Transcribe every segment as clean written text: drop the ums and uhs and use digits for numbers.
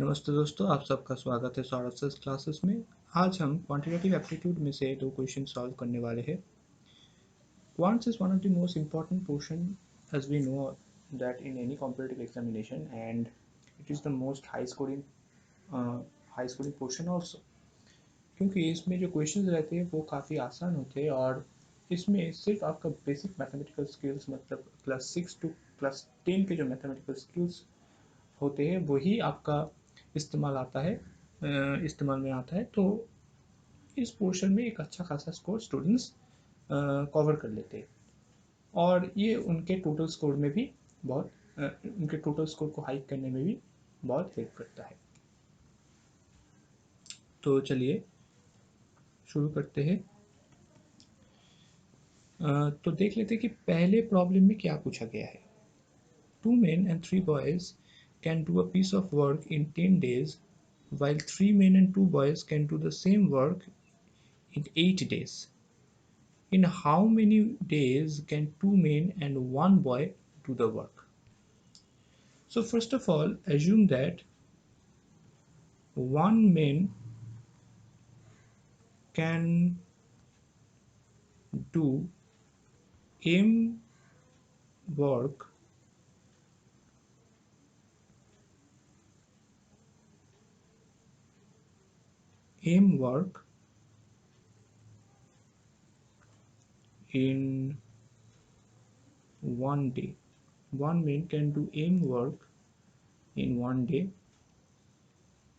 नमस्ते दोस्तों, आप सबका स्वागत है SSC क्लासेस में। आज हम क्वांटिटेटिव एप्टीट्यूड में से दो क्वेश्चन सॉल्व करने वाले हैं। Quants is one of the most important portion, as we know that in any competitive examination, and it is the most high scoring portion also. क्योंकि इसमें जो क्वेश्चंस रहते हैं वो काफ़ी आसान होते हैं और इसमें सिर्फ आपका बेसिक मैथमेटिकल स्किल्स मतलब क्लास 6 टू क्लास 10 के जो मैथमेटिकल स्किल्स होते हैं वही आपका इस्तेमाल में आता है। तो इस पोर्शन में एक अच्छा खासा स्कोर स्टूडेंट्स कवर कर लेते हैं और ये उनके टोटल स्कोर में भी उनके टोटल स्कोर को हाइक करने में भी बहुत हेल्प करता है। तो चलिए शुरू करते हैं। तो देख लेते हैं कि पहले प्रॉब्लम में क्या पूछा गया है। 2 men and 3 boys can do a piece of work in 10 days, while 3 men and 2 boys can do the same work in 8 days. In how many days can 2 men and 1 boy do the work? So first of all, assume that 1 man can do m work in 1 day. 1 man can do m work in 1 day,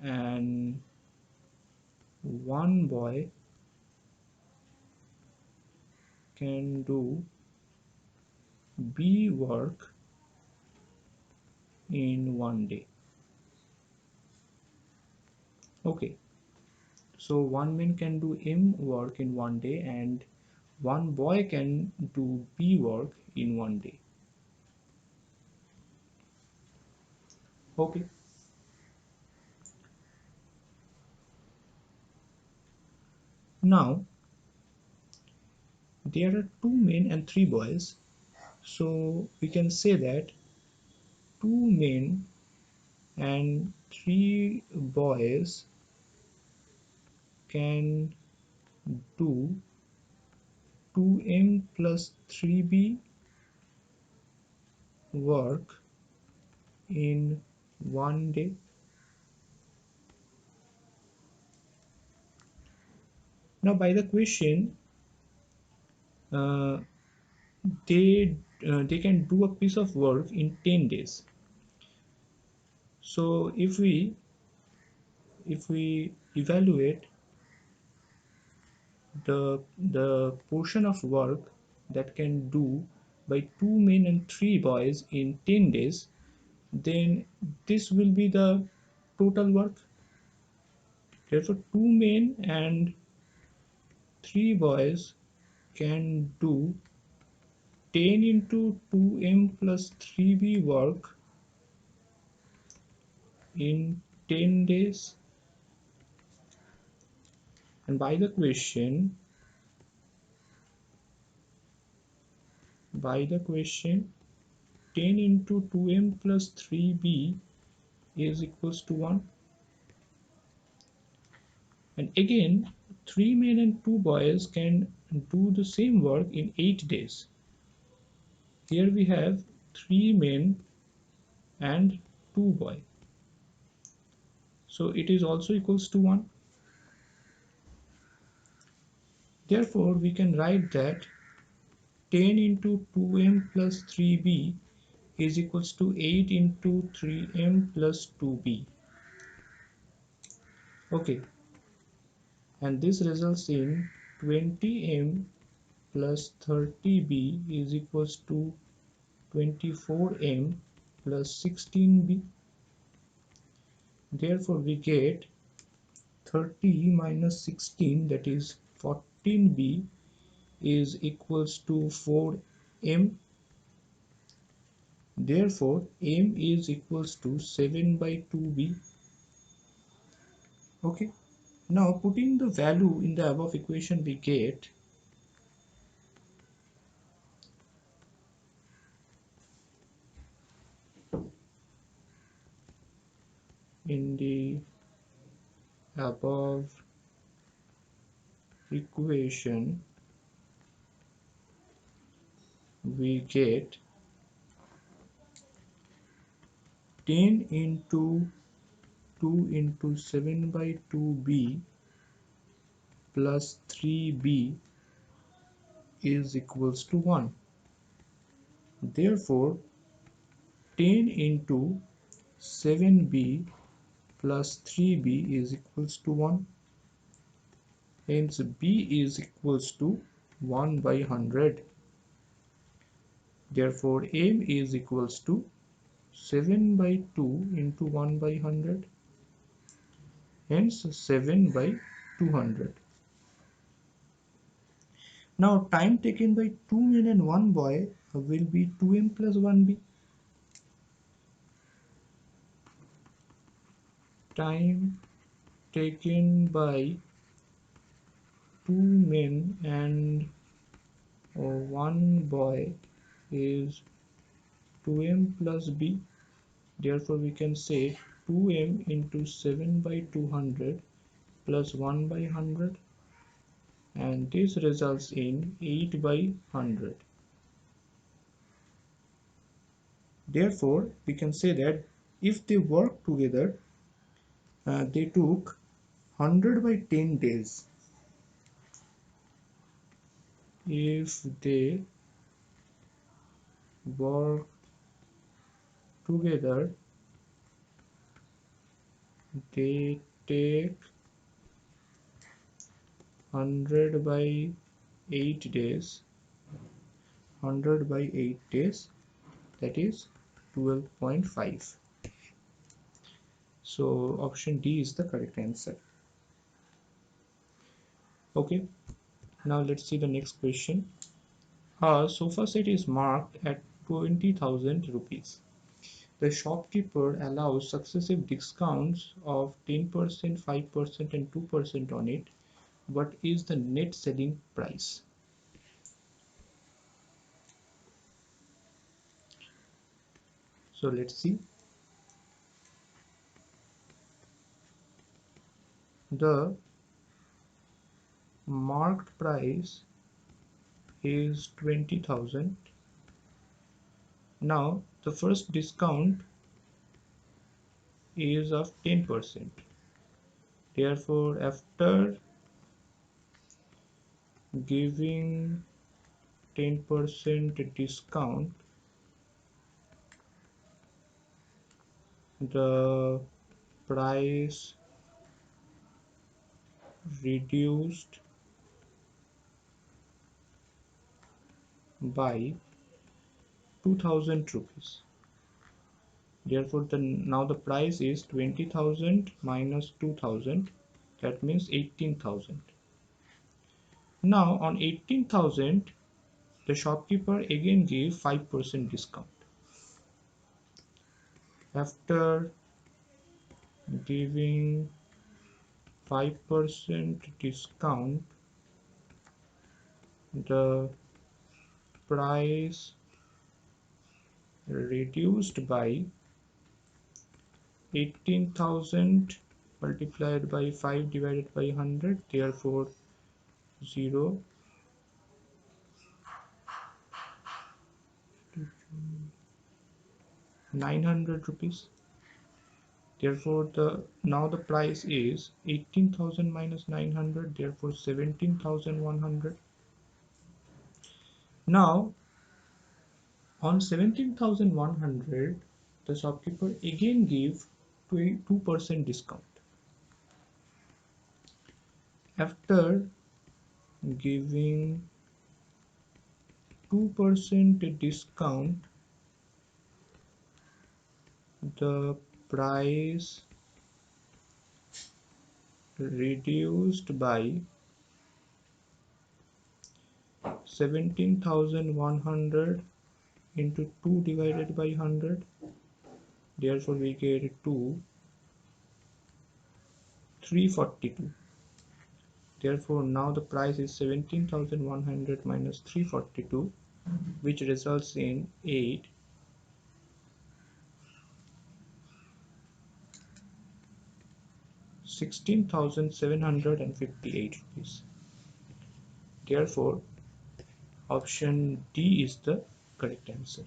and 1 boy can do b work in 1 day. Okay, so 1 man can do m work in 1 day and 1 boy can do b work in 1 day. Okay, now there are 2 men and 3 boys, so we can say that 2 men and 3 boys can do 2m plus 3b work in 1 day. Now by the question, they can do a piece of work in 10 days. So if we evaluate the portion of work that can do by 2 men and 3 boys in 10 days, then this will be the total work. Therefore 2 men and 3 boys can do 10 into 2m plus 3b work in 10 days. And by the question 10 into 2m plus 3b is equals to 1. And again 3 men and 2 boys can do the same work in 8 days. Here we have 3 men and 2 boys. So it is also equals to 1. Therefore we can write that 10 into 2m plus 3b is equals to 8 into 3m plus 2b. Okay, and this results in 20m plus 30b is equals to 24m plus 16b. Therefore we get 30 minus 16, that is 14b, is equals to 4m. Therefore m is equals to 7 by 2b. Okay, now putting the value in the above equation, we get In the above equation, we get 10 into 2 into 7 by 2b plus 3b is equals to 1. Therefore, 10 into 7b plus 3b is equals to 1. Hence, b is equals to 1 by 100. Therefore, m is equals to 7 by 2 into 1 by 100. Hence, 7 by 200. Now, time taken by 2 men and 1 boy will be 2m plus 1b. Time taken by 2 men and 1 boy is 2m plus b. Therefore, we can say 2m into 7 by 200 plus 1 by 100, and this results in 8 by 100. Therefore, we can say that if they work together, they took 100 by 10 days. If they work together, they take 100 by 8 days. 100 by 8 days, that is 12.5. So option D is the correct answer. Okay, now let's see the next question. A sofa set is marked at 20,000 rupees. The shopkeeper allows successive discounts of 10%, 5% and 2% on it. What is the net selling price? So let's see. The marked price is 20,000. Now the first discount is of 10%. Therefore, after giving 10% discount, the price reduced by 2,000 rupees. Therefore, now the price is 20,000 minus 2,000. That means 18,000. Now on 18,000, the shopkeeper again gave 5% discount. After giving 5% discount, the price reduced by 18,000 multiplied by 5 divided by 100. Therefore 0 900 rupees. Therefore now the price is 18,000 minus 900, therefore 17,100. Now on 17,100, the shopkeeper again gave 2% discount. After giving 2% discount, the price reduced by 17,100 into 2 divided by 100. Therefore we get 342. Therefore now the price is 17,100 minus 342, which results in 8. 16,758 rupees. Therefore, option D is the correct answer.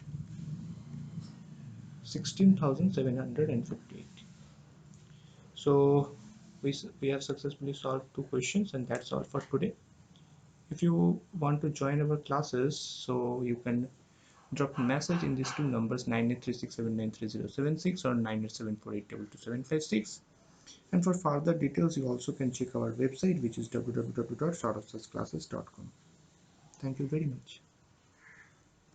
16,758. So we have successfully solved two questions, and that's all for today. If you want to join our classes, so you can drop a message in these two numbers, 9836793076 or 9874822756. And for further details, you also can check our website, which is www.shortofsuchclasses.com. Thank you very much.